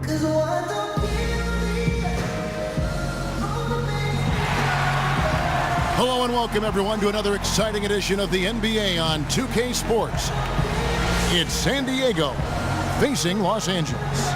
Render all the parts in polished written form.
Hello and welcome everyone to another exciting edition of the NBA on 2K Sports. It's San Diego facing Los Angeles.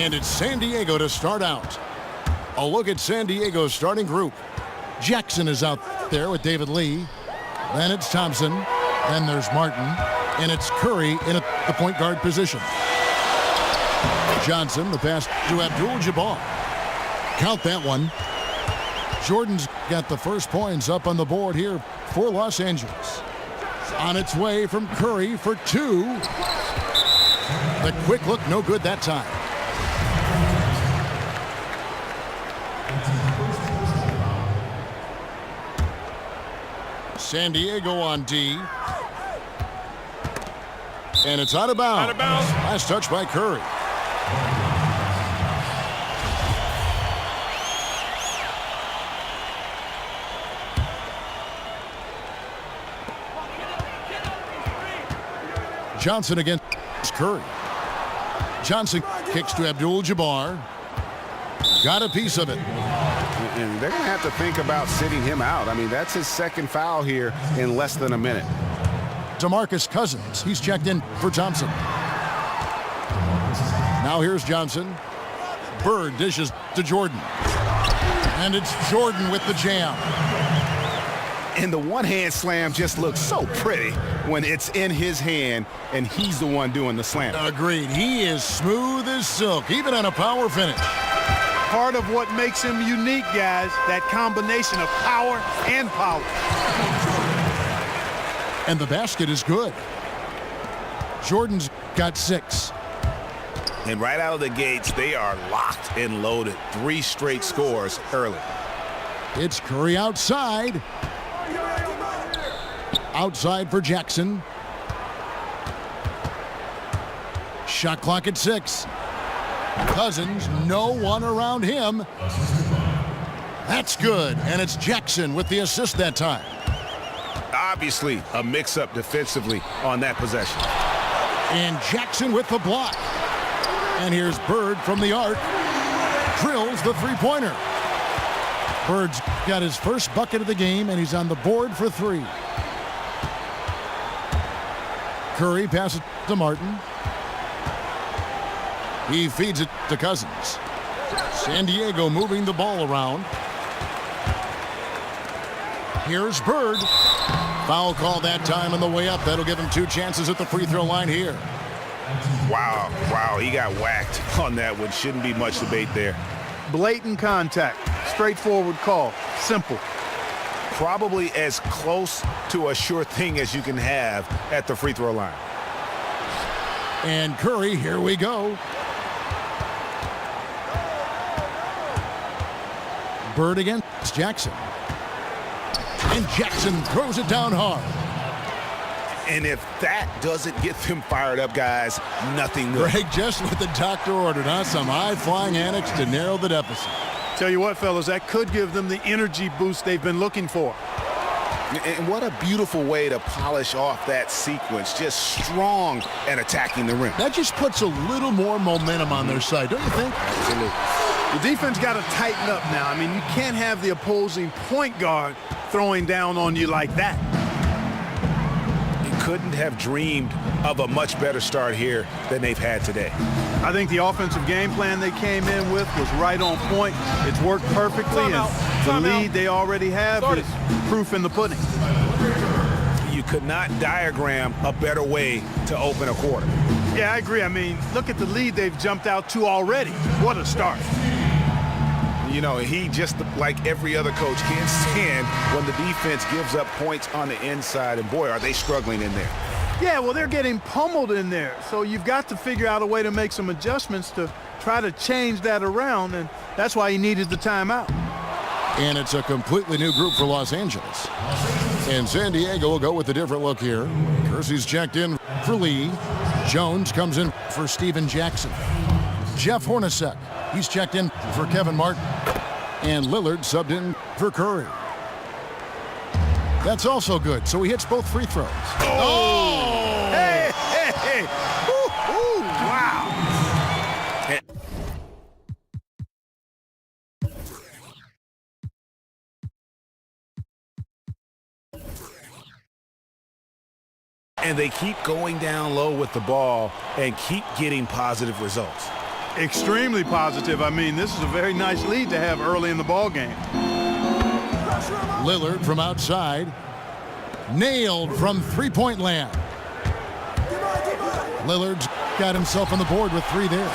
And it's San Diego to start out. A look at San Diego's starting group. Jackson is out there with David Lee. Then it's Thompson. Then there's Martin. And it's Curry in at the point guard position. Johnson, the pass to Abdul-Jabbar. Count that one. Jordan's got the first points up on the board here for Los Angeles. On its way from Curry for two. The quick look, no good that time. San Diego on D. And it's out of bounds. Out of bounds. Last touch by Curry. Johnson against Curry. Johnson kicks to Abdul-Jabbar. Got a piece of it. And they're going to have to think about sitting him out. I mean, that's his second foul here in less than a minute. DeMarcus Cousins, he's checked in for Thompson. Now here's Johnson. Bird dishes to Jordan. And it's Jordan with the jam. And the one-hand slam just looks so pretty when it's in his hand and he's the one doing the slam. Agreed. He is smooth as silk, even on a power finish. Part of what makes him unique, guys, that combination of power and power. And the basket is good. Jordan's got 6. And right out of the gates, they are locked and loaded. 3 straight scores early. It's Curry outside. Outside for Jackson. Shot clock at 6. Cousins, no one around him. That's good, and it's Jackson with the assist that time. Obviously, a mix-up defensively on that possession. And Jackson with the block. And here's Bird from the arc. Drills the three-pointer. Bird's got his first bucket of the game, and he's on the board for 3. Curry passes to Martin. He feeds it to Cousins. San Diego moving the ball around. Here's Bird. Foul call that time on the way up. That'll give him 2 chances at the free throw line here. Wow, he got whacked on that one. Shouldn't be much debate there. Blatant contact. Straightforward call. Simple. Probably as close to a sure thing as you can have at the free throw line. And Curry, here we go. Bird against Jackson. And Jackson throws it down hard. And if that doesn't get them fired up, guys, nothing will. Greg, just what the doctor ordered, huh? Some high-flying antics to narrow the deficit. Tell you what, fellas, that could give them the energy boost they've been looking for. And what a beautiful way to polish off that sequence. Just strong and attacking the rim. That just puts a little more momentum on their side, don't you think? Absolutely. The defense got to tighten up now. I mean, you can't have the opposing point guard throwing down on you like that. You couldn't have dreamed of a much better start here than they've had today. I think the offensive game plan they came in with was right on point. It's worked perfectly, and the lead they already have is proof in the pudding. You could not diagram a better way to open a quarter. Yeah, I agree. I mean, look at the lead they've jumped out to already. What a start. You know, he just, like every other coach, can't stand when the defense gives up points on the inside. And boy, are they struggling in there. Yeah, well, they're getting pummeled in there. So you've got to figure out a way to make some adjustments to try to change that around. And that's why he needed the timeout. And it's a completely new group for Los Angeles. And San Diego will go with a different look here. Kersey's checked in for Lee. Jones comes in for Steven Jackson. Jeff Hornacek, he's checked in for Kevin Martin. And Lillard subbed in for Curry. That's also good, so he hits both free throws. Oh! Hey, hey, hey! Ooh, ooh, wow! And they keep going down low with the ball and keep getting positive results. Extremely positive. I mean, this is a very nice lead to have early in the ball game. Lillard from outside. Nailed from three-point land. Lillard's got himself on the board with 3 there.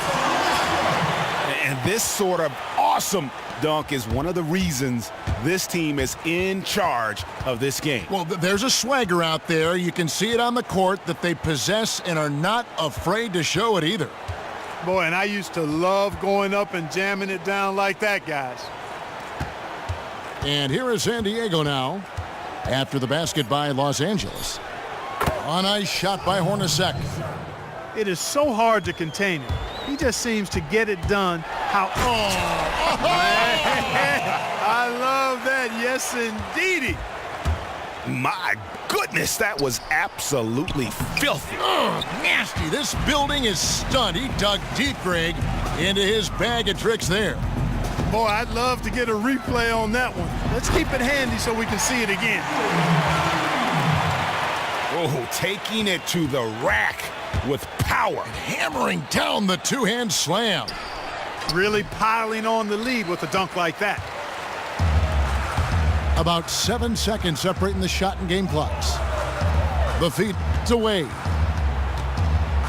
And this sort of awesome dunk is one of the reasons this team is in charge of this game. Well, there's a swagger out there. You can see it on the court that they possess and are not afraid to show it either. Boy, and I used to love going up and jamming it down like that, guys. And here is San Diego now after the basket by Los Angeles. A nice shot by Hornacek. It is so hard to contain him. He just seems to get it done. How? Oh, I love that. Yes, indeedy. My goodness, that was absolutely filthy. Nasty. This building is stunned. He dug deep, Greg, into his bag of tricks there. Boy, I'd love to get a replay on that one. Let's keep it handy so we can see it again. Oh, taking it to the rack with power. Hammering down the two-hand slam. Really piling on the lead with a dunk like that. About 7 seconds separating the shot and game clocks. The feed away.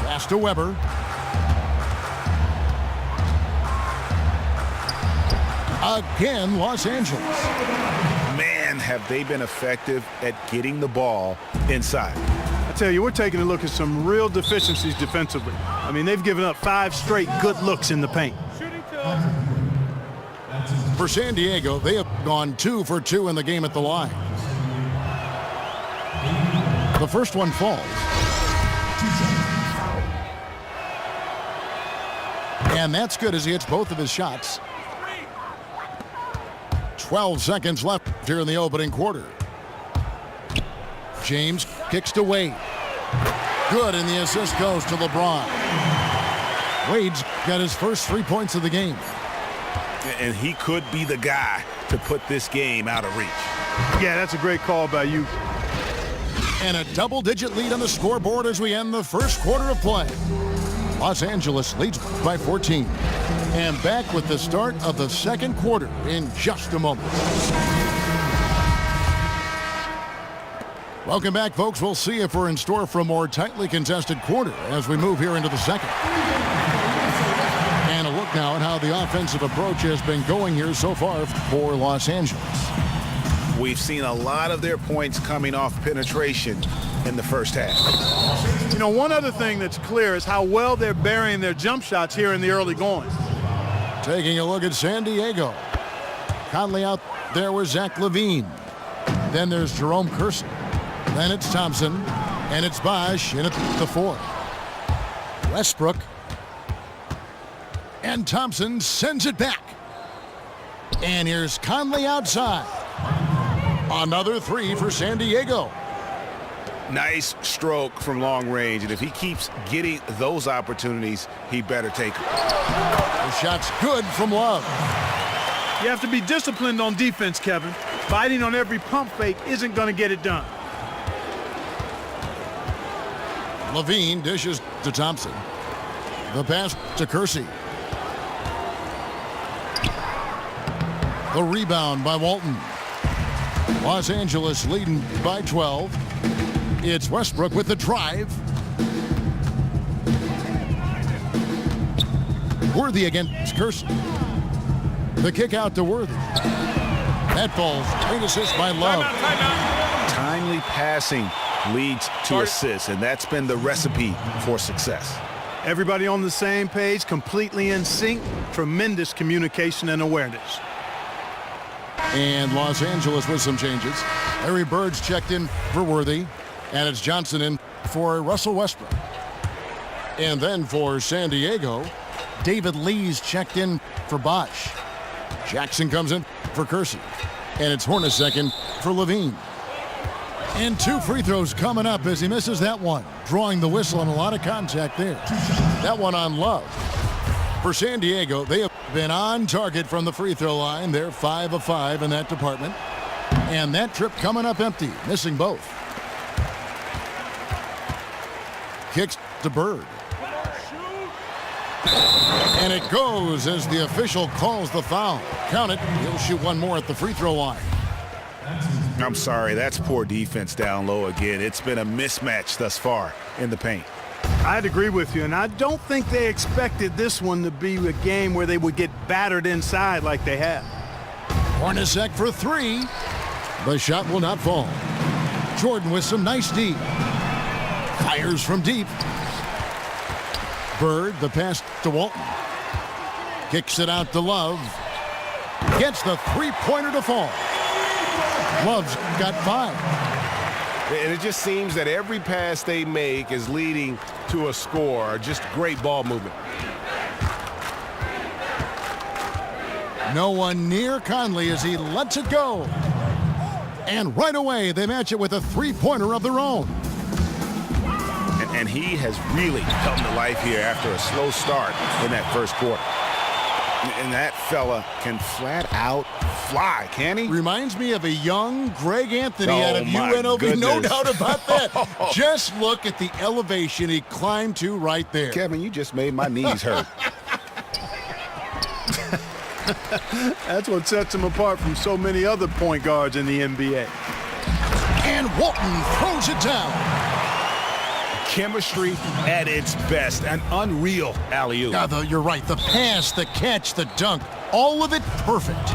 Pass to Weber. Again, Los Angeles. Man, have they been effective at getting the ball inside. I tell you, we're taking a look at some real deficiencies defensively. I mean, they've given up 5 straight good looks in the paint. For San Diego, they have gone 2 for 2 in the game at the line. The first one falls. And that's good as he hits both of his shots. 12 seconds left here in the opening quarter. James kicks to Wade. Good, and the assist goes to LeBron. Wade's got his first 3 points of the game. And he could be the guy to put this game out of reach. Yeah, that's a great call by you. And a double-digit lead on the scoreboard as we end the first quarter of play. Los Angeles leads by 14. And back with the start of the second quarter in just a moment. Welcome back, folks. We'll see if we're in store for a more tightly contested quarter as we move here into the second. And a look now at how the offensive approach has been going here so far for Los Angeles. We've seen a lot of their points coming off penetration in the first half. You know, one other thing that's clear is how well they're burying their jump shots here in the early going. Taking a look at San Diego. Conley out there with Zach LaVine. Then there's Jerome Kersey. Then it's Thompson. And it's Bosch in at the 4. Westbrook. And Thompson sends it back. And here's Conley outside. Another 3 for San Diego. Nice stroke from long range, and if he keeps getting those opportunities, he better take them. The shot's good from Love. You have to be disciplined on defense, Kevin. Fighting on every pump fake isn't going to get it done. LaVine dishes to Thompson. The pass to Kersey. The rebound by Walton. Los Angeles leading by 12. It's Westbrook with the drive. Worthy against Kersey. The kick out to Worthy. That ball's great assist by Love. Timely passing leads to assists, and that's been the recipe for success. Everybody on the same page, completely in sync. Tremendous communication and awareness. And Los Angeles with some changes. Larry Bird's checked in for Worthy, and it's Johnson in for Russell Westbrook. And then for San Diego, David Lee's checked in for Bosch. Jackson comes in for Kersey, and it's Hornacek in for Levine. And 2 free throws coming up as he misses that one, drawing the whistle and a lot of contact there. That one on Love. For San Diego, they have been on target from the free throw line. They're 5 of 5 in that department. And that trip coming up empty, missing both. Kicks to Bird. And it goes as the official calls the foul. Count it. He'll shoot one more at the free throw line. I'm sorry, that's poor defense down low again. It's been a mismatch thus far in the paint. I'd agree with you, and I don't think they expected this one to be a game where they would get battered inside like they have. Hornacek for 3. The shot will not fall. Jordan with some nice D. Fires from deep. Bird, the pass to Walton. Kicks it out to Love. Gets the three-pointer to fall. Love's got 5. And it just seems that every pass they make is leading to a score. Just great ball movement. No one near Conley as he lets it go. And right away, they match it with a three-pointer of their own. And he has really come to life here after a slow start in that first quarter. And that fella can flat out fly, can he? Reminds me of a young Greg Anthony out of UNLV. Goodness. No doubt about that. Just look at the elevation he climbed to right there. Kevin, you just made my knees hurt. That's what sets him apart from so many other point guards in the NBA. And Walton throws it down. Chemistry at its best. An unreal alley-oop. Yeah, you're right. The pass, the catch, the dunk, all of it perfect.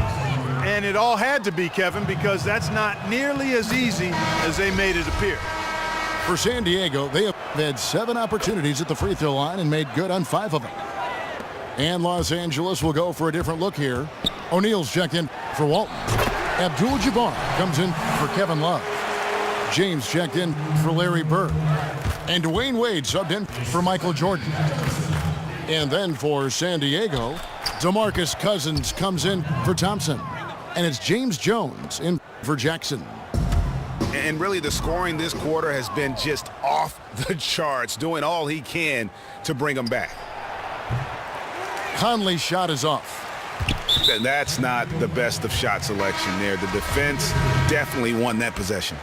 And it all had to be, Kevin, because that's not nearly as easy as they made it appear. For San Diego, they have had 7 opportunities at the free throw line and made good on 5 of them. And Los Angeles will go for a different look here. O'Neal's checked in for Walton. Abdul-Jabbar comes in for Kevin Love. James checked in for Larry Bird. And Dwayne Wade subbed in for Michael Jordan. And then for San Diego, DeMarcus Cousins comes in for Thompson. And it's James Jones in for Jackson. And really the scoring this quarter has been just off the charts, doing all he can to bring them back. Conley's shot is off. And that's not the best of shot selection there. The defense definitely won that possession.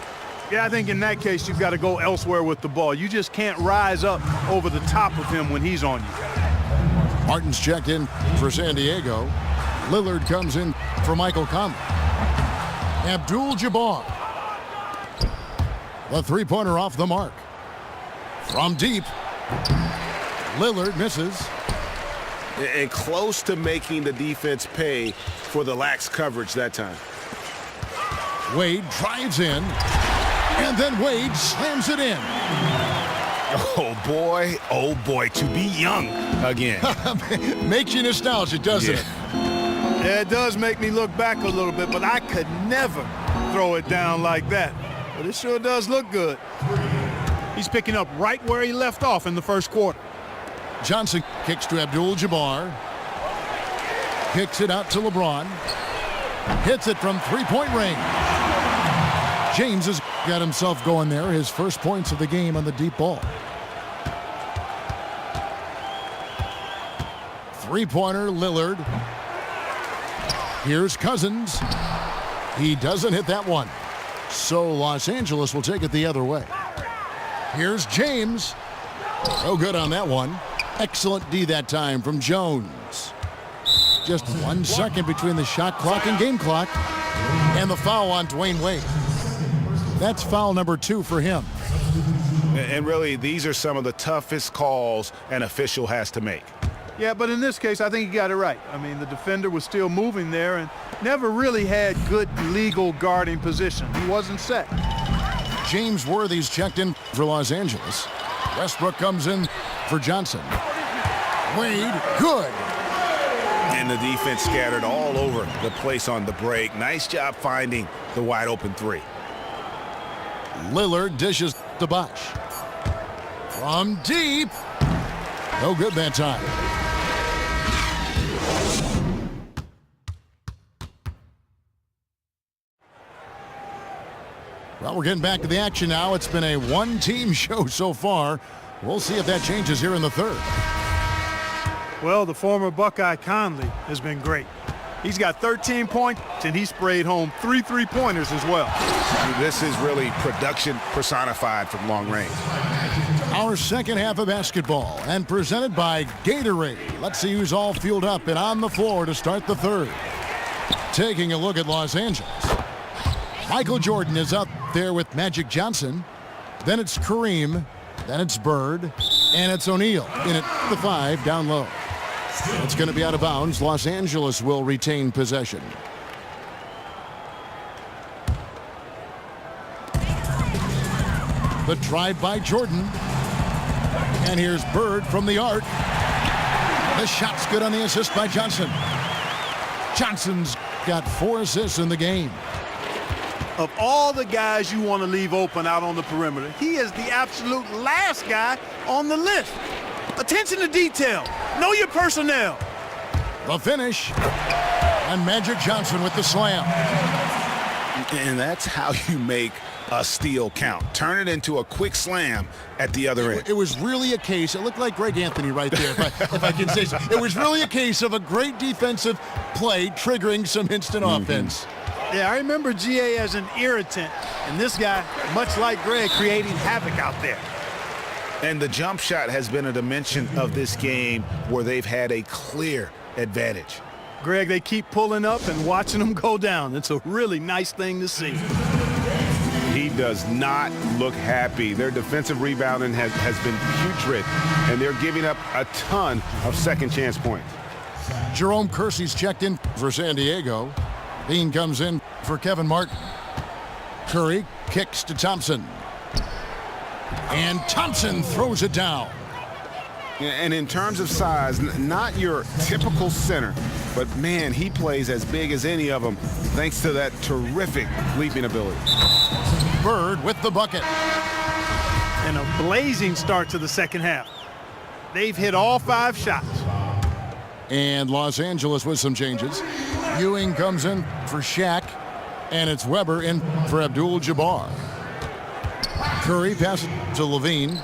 Yeah, I think in that case, you've got to go elsewhere with the ball. You just can't rise up over the top of him when he's on you. Martin's checked in for San Diego. Lillard comes in for Michael Conley. Abdul-Jabbar. The three-pointer off the mark. From deep. Lillard misses. And close to making the defense pay for the lax coverage that time. Wade drives in. And then Wade slams it in. Oh boy, to be young again. Makes you nostalgic, doesn't it? Yeah, it does make me look back a little bit, but I could never throw it down like that. But it sure does look good. He's picking up right where he left off in the first quarter. Johnson kicks to Abdul-Jabbar. Kicks it out to LeBron. Hits it from three-point range. James has got himself going there. His first points of the game on the deep ball. Three-pointer, Lillard. Here's Cousins. He doesn't hit that one. So Los Angeles will take it the other way. Here's James. No good on that one. Excellent D that time from Jones. Just 1 second between the shot clock and game clock. And the foul on Dwayne Wade. That's foul number 2 for him. And really, these are some of the toughest calls an official has to make. Yeah, but in this case, I think he got it right. I mean, the defender was still moving there and never really had good legal guarding position. He wasn't set. James Worthy's checked in for Los Angeles. Westbrook comes in for Johnson. Wade, good. And the defense scattered all over the place on the break. Nice job finding the wide open three. Lillard dishes to Bosh. From deep. No good that time. Well, we're getting back to the action now. It's been a one-team show so far. We'll see if that changes here in the third. Well, the former Buckeye Conley has been great. He's got 13 points, and he sprayed home 3 3-pointers as well. This is really production personified from long range. Our second half of basketball, and presented by Gatorade. Let's see who's all fueled up and on the floor to start the third. Taking a look at Los Angeles. Michael Jordan is up there with Magic Johnson. Then it's Kareem. Then it's Bird. And it's O'Neal in at the 5 down low. It's going to be out of bounds. Los Angeles will retain possession. The drive by Jordan. And here's Bird from the arc. The shot's good on the assist by Johnson. Johnson's got 4 assists in the game. Of all the guys you want to leave open out on the perimeter, he is the absolute last guy on the list. Attention to detail. Know your personnel. The finish. And Magic Johnson with the slam. And that's how you make a steal count. Turn it into a quick slam at the other end. It was really a case, it looked like Greg Anthony right there, if I can say so. It was really a case of a great defensive play triggering some instant offense. Yeah, I remember GA as an irritant, and this guy, much like Greg, creating havoc out there. And the jump shot has been a dimension of this game where they've had a clear advantage. Greg, they keep pulling up and watching them go down. It's a really nice thing to see. He does not look happy. Their defensive rebounding has been putrid, and they're giving up a ton of second chance points. Jerome Kersey's checked in for San Diego. Bean comes in for Kevin Martin. Curry kicks to Thompson. And Thompson throws it down. And in terms of size, not your typical center, but man, he plays as big as any of them thanks to that terrific leaping ability. Bird with the bucket. And a blazing start to the second half. They've hit all 5 shots. And Los Angeles with some changes. Ewing comes in for Shaq, and it's Weber in for Abdul-Jabbar. Curry passes to Levine.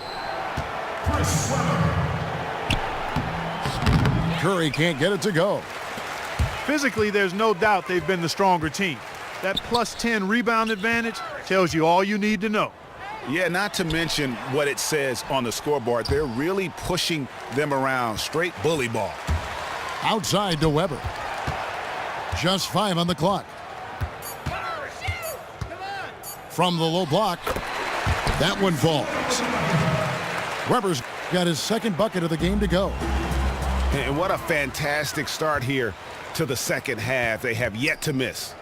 Curry can't get it to go. Physically, there's no doubt they've been the stronger team. That plus 10 rebound advantage tells you all you need to know. Yeah, not to mention what it says on the scoreboard. They're really pushing them around. Straight bully ball. Outside to Weber. Just 5 on the clock. From the low block, that one falls. Weber's got his second bucket of the game to go. And what a fantastic start here to the second half. They have yet to miss.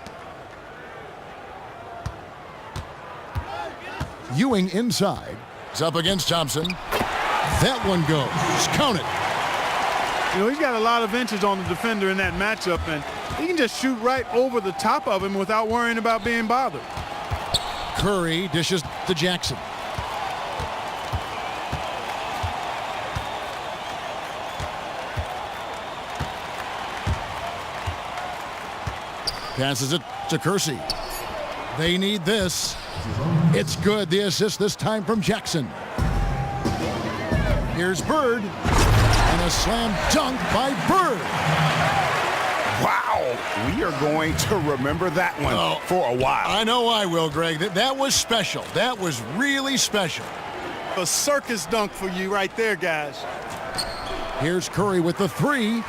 Ewing inside. It's up against Thompson. That one goes. Count it. You know, he's got a lot of inches on the defender in that matchup, and he can just shoot right over the top of him without worrying about being bothered. Curry dishes to Jackson. Passes it to Kersey. They need this. It's good. The assist this time from Jackson. Here's Bird. And a slam dunk by Bird. Wow, we are going to remember that one for a while. I know I will, Greg. That was special. That was really special. A circus dunk for you right there, guys. Here's Curry with the 3.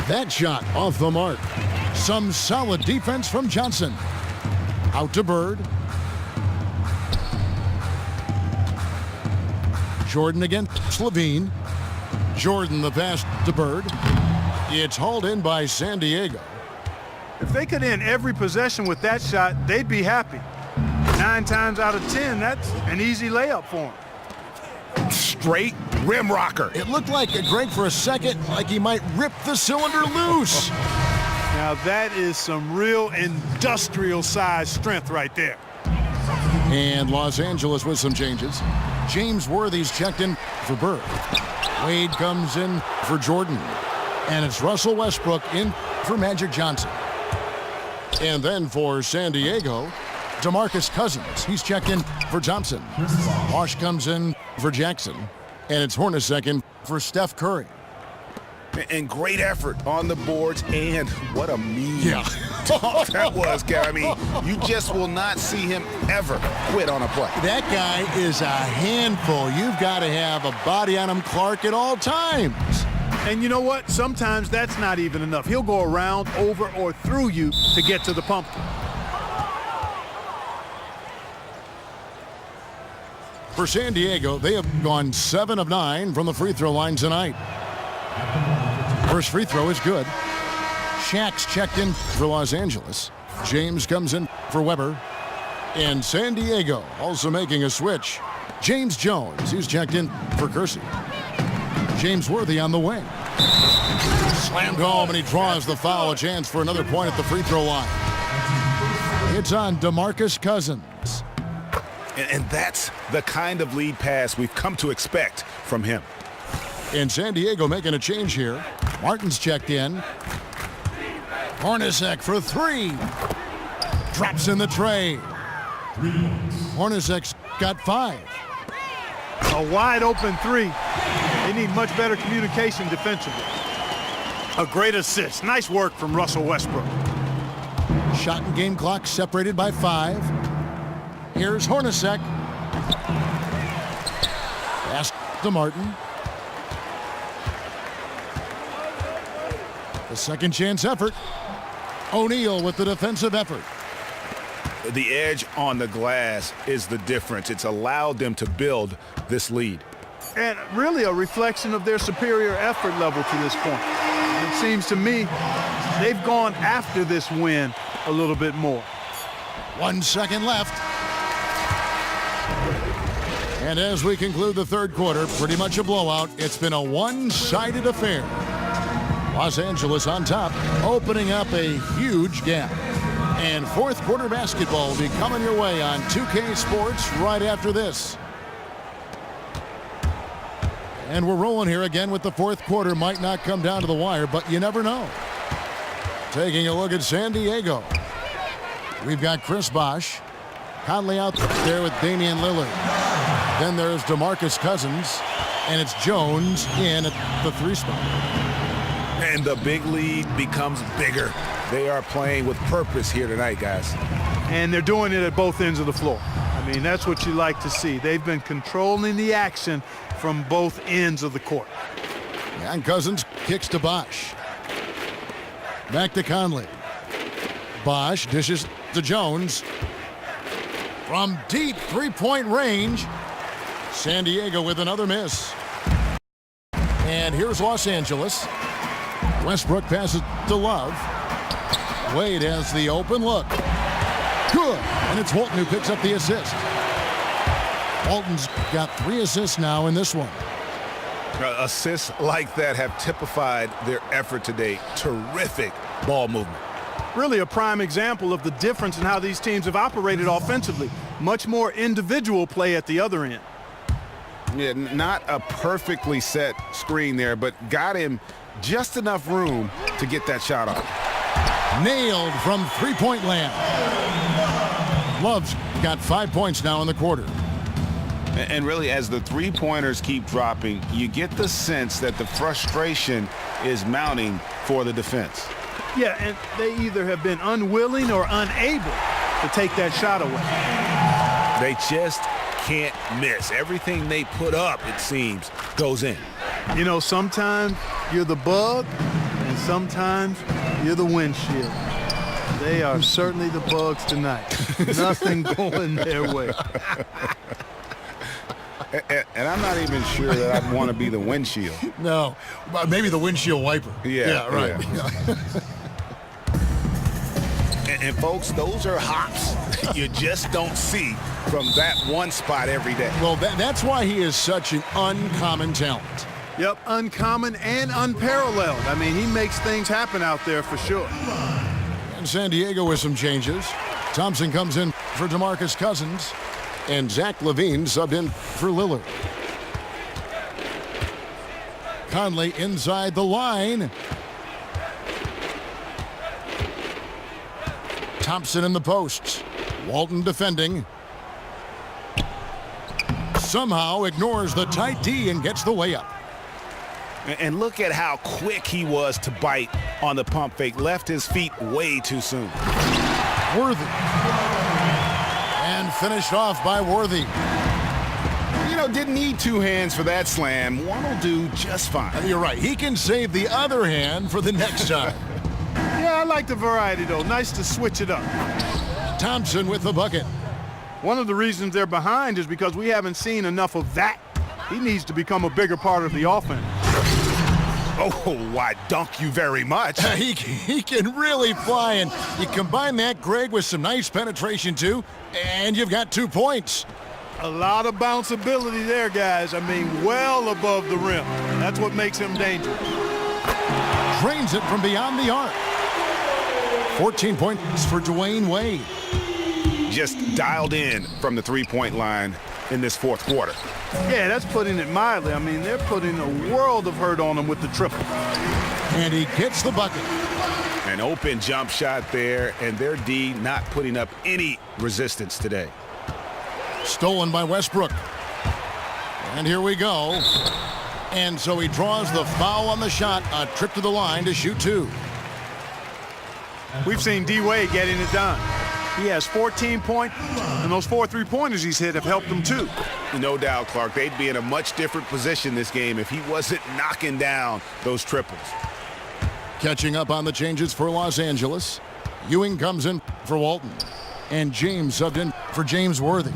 That shot off the mark. Some solid defense from Johnson. Out to Bird. Jordan against Levine. Jordan the pass to Bird. It's hauled in by San Diego. If they could end every possession with that shot, they'd be happy. 9 times out of 10, that's an easy layup for them. Straight rim rocker. It looked like Greg for a second, like he might rip the cylinder loose. Now that is some real industrial size strength right there. And Los Angeles with some changes. James Worthy's checked in for Bird. Wade comes in for Jordan. And it's Russell Westbrook in for Magic Johnson. And then for San Diego, DeMarcus Cousins. He's checked in for Thompson. Bosch comes in for Jackson. And it's Hornacek in for Steph Curry. And great effort on the boards, and what a mean Yeah. that was, Gary. I mean, you just will not see him ever quit on a play. That guy is a handful. You've got to have a body on him, Clark, at all times. And you know what? Sometimes that's not even enough. He'll go around, over, or through you to get to the pumpkin. For San Diego, they have gone 7 of 9 from the free throw line tonight. First free throw is good. Shaq's checked in for Los Angeles. James comes in for Weber. And San Diego also making a switch. James Jones, he's checked in for Kersey. James Worthy on the wing. Slammed home, and he draws the foul. A chance for another point at the free throw line. It's on DeMarcus Cousins. And that's the kind of lead pass we've come to expect from him. And San Diego making a change here. Martin's checked in. Hornacek for 3. Drops in the tray. Hornacek's got 5. A wide open 3. They need much better communication defensively. A great assist. Nice work from Russell Westbrook. Shot and game clock separated by 5. Here's Hornacek. Pass to Martin. The second chance effort. O'Neal with the defensive effort. The edge on the glass is the difference. It's allowed them to build this lead. And really a reflection of their superior effort level to this point. It seems to me they've gone after this win a little bit more. 1 second left. And as we conclude the third quarter, pretty much a blowout. It's been a one-sided affair. Los Angeles on top, opening up a huge gap. And fourth quarter basketball will be coming your way on 2K Sports right after this. And we're rolling here again with the fourth quarter. Might not come down to the wire, but you never know. Taking a look at San Diego. We've got Chris Bosh. Conley out there with Damian Lillard. Then there's DeMarcus Cousins. And it's Jones in at the 3 spot. And the big lead becomes bigger. They are playing with purpose here tonight, guys. And they're doing it at both ends of the floor. I mean, that's what you like to see. They've been controlling the action from both ends of the court. And Cousins kicks to Bosh. Back to Conley. Bosh dishes to Jones. From deep three-point range, San Diego with another miss. And here's Los Angeles. Westbrook passes to Love. Wade has the open look. Good. And it's Walton who picks up the assist. Walton's got 3 assists now in this one. Assists like that have typified their effort today. Terrific ball movement. Really a prime example of the difference in how these teams have operated offensively. Much more individual play at the other end. Yeah, not a perfectly set screen there, but got him just enough room to get that shot off. Nailed from three-point land. Love's got 5 points now in the quarter. And really, as the three-pointers keep dropping, you get the sense that the frustration is mounting for the defense. Yeah, and they either have been unwilling or unable to take that shot away. They just can't miss. Everything they put up, it seems, goes in. You know, sometimes you're the bug, and sometimes you're the windshield. They are certainly the bugs tonight. Nothing going their way. And I'm not even sure that I'd want to be the windshield. No, but maybe the windshield wiper. Yeah, right. yeah. And folks, those are hops you just don't see from that one spot every day. Well, that's why he is such an uncommon talent. Yep, uncommon and unparalleled. I mean, he makes things happen out there for sure. And San Diego with some changes. Thompson comes in for DeMarcus Cousins, and Zach LaVine subbed in for Lillard. Conley inside the line. Thompson in the posts. Walton defending. Somehow ignores the tight D and gets the way up. And look at how quick he was to bite on the pump fake. Left his feet way too soon. Worthy. And finished off by Worthy. You know, didn't need two hands for that slam. One will do just fine. You're right. He can save the other hand for the next time. Yeah, I like the variety, though. Nice to switch it up. Thompson with the bucket. One of the reasons they're behind is because we haven't seen enough of that. He needs to become a bigger part of the offense. Oh, why, dunk you very much. He can really fly, and you combine that, Greg, with some nice penetration, too, and you've got 2 points. A lot of bounceability there, guys. I mean, well above the rim. That's what makes him dangerous. Drains it from beyond the arc. 14 points for Dwayne Wade. Just dialed in from the three-point line in this fourth quarter. Yeah, that's putting it mildly. I mean, they're putting a world of hurt on him with the triple. And he gets the bucket. An open jump shot there, and their D not putting up any resistance today. Stolen by Westbrook. And here we go. And so he draws the foul on the shot, a trip to the line to shoot 2. We've seen D-Wade getting it done. He has 14 points, and those 4 3-pointers he's hit have helped him too. No doubt, Clark. They'd be in a much different position this game if he wasn't knocking down those triples. Catching up on the changes for Los Angeles. Ewing comes in for Walton. And James subbed in for James Worthy.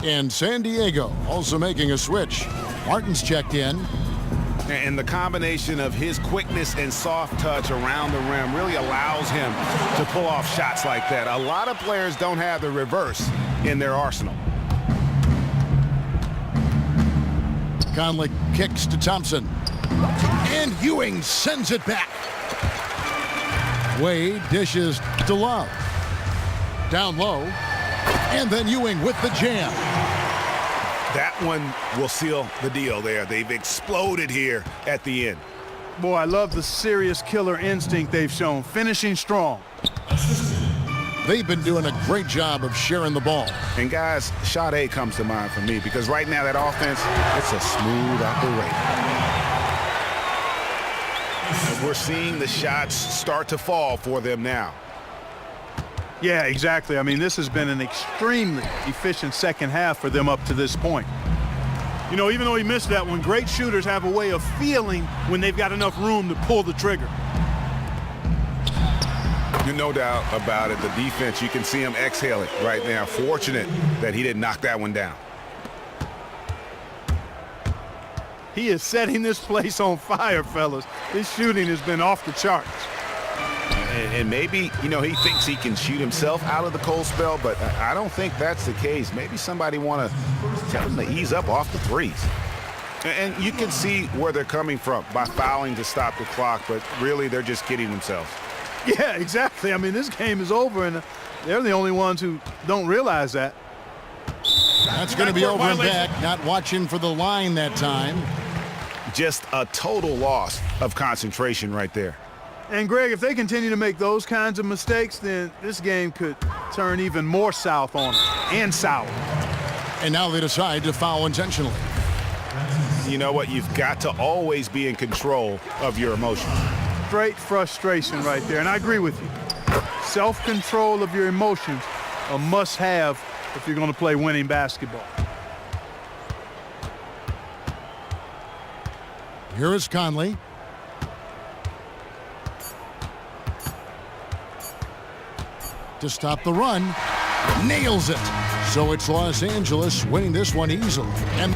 And San Diego also making a switch. Martin's checked in. And the combination of his quickness and soft touch around the rim really allows him to pull off shots like that. A lot of players don't have the reverse in their arsenal. Conley kicks to Thompson. And Ewing sends it back. Wade dishes to Love. Down low. And then Ewing with the jam. That one will seal the deal there. They've exploded here at the end. Boy, I love the serious killer instinct they've shown, finishing strong. They've been doing a great job of sharing the ball. And guys, shot A comes to mind for me because right now that offense, it's a smooth operation. And we're seeing the shots start to fall for them now. Yeah, exactly. I mean, this has been an extremely efficient second half for them up to this point. You know, even though he missed that one, great shooters have a way of feeling when they've got enough room to pull the trigger. No doubt about it. The defense, you can see him exhaling right now. Fortunate that he didn't knock that one down. He is setting this place on fire, fellas. His shooting has been off the charts. And maybe, you know, he thinks he can shoot himself out of the cold spell, but I don't think that's the case. Maybe somebody want to tell him to ease up off the threes. And you can see where they're coming from by fouling to stop the clock, but really they're just kidding themselves. Yeah, exactly. I mean, this game is over, and they're the only ones who don't realize that. That's going to be over and back. Not watching for the line that time. Just a total loss of concentration right there. And, Greg, if they continue to make those kinds of mistakes, then this game could turn even more south on them, and sour. And now they decide to foul intentionally. You know what? You've got to always be in control of your emotions. Straight frustration right there, and I agree with you. Self-control of your emotions, a must-have if you're going to play winning basketball. Here is Conley. To stop the run. Nails it. So it's Los Angeles winning this one easily. And